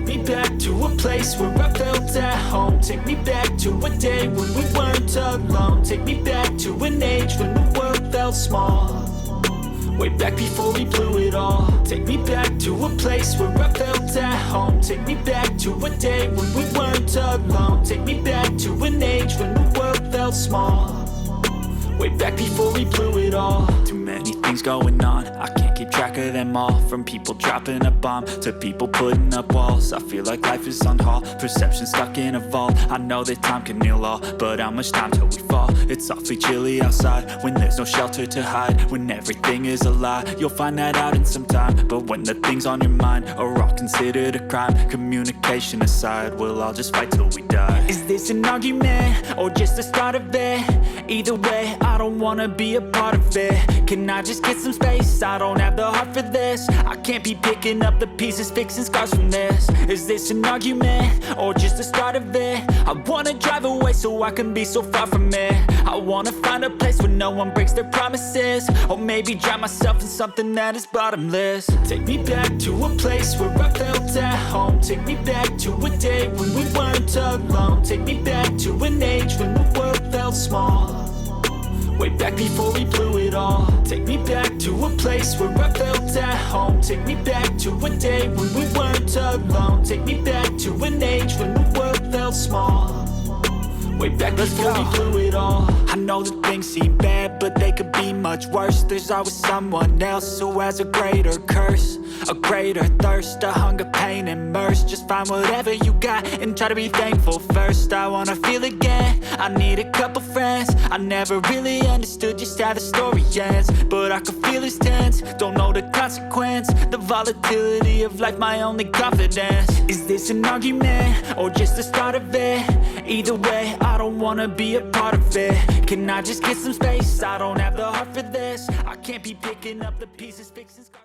me back to a place where I felt at home. Take me back to a day when we weren't alone. Take me back to an age when the world felt small. Way back before we blew it all. Take me back to a place where I felt at home. Take me back to a day when we weren't alone. Take me back to an age when the world felt small. Way back before we blew it all. Too many things going on, I can't keep track of them all. From people dropping a bomb to people putting up walls. I feel like life is on hold, perception stuck in a vault. I know that time can heal all, but how much time till we fall? It's awfully chilly outside, when there's no shelter to hide. When everything is a lie, you'll find that out in some time. But when the things on your mind are all considered a crime, communication aside, we'll all just fight till we die. Is this an argument, or just the start of it? Either way, I don't wanna be a part of it. Can I just get some space? I don't have the heart for this. I can't be picking up the pieces, fixing scars from this. Is this an argument, or just the start of it? I wanna drive away so I can be so far from it. I wanna find a place where no one breaks their promises. Or maybe drown myself in something that is bottomless. Take me back to a place where I felt at home. Take me back to a day when we weren't alone. Take me back to an age when the world felt small. Way back before we blew it all. Take me back to a place where I felt at home. Take me back to a day when we weren't alone. Take me back to an age when the world felt small. Way back before we blew it all. I know that things seem bad, but they could be much worse. There's always someone else who has a greater curse, a greater thirst, a hunger, pain, and mercy. Just find whatever you got and try to be thankful first. I wanna feel again, I need a couple friends. I never really understood just how the story ends, but I can feel it's tense, don't know the consequence. The volatility of life, my only confidence. Is this an argument, or just the start of it? Either way, I don't wanna be a part of it. Can I just get some space? I don't have the heart for this. I can't be picking up the pieces, fixing scars.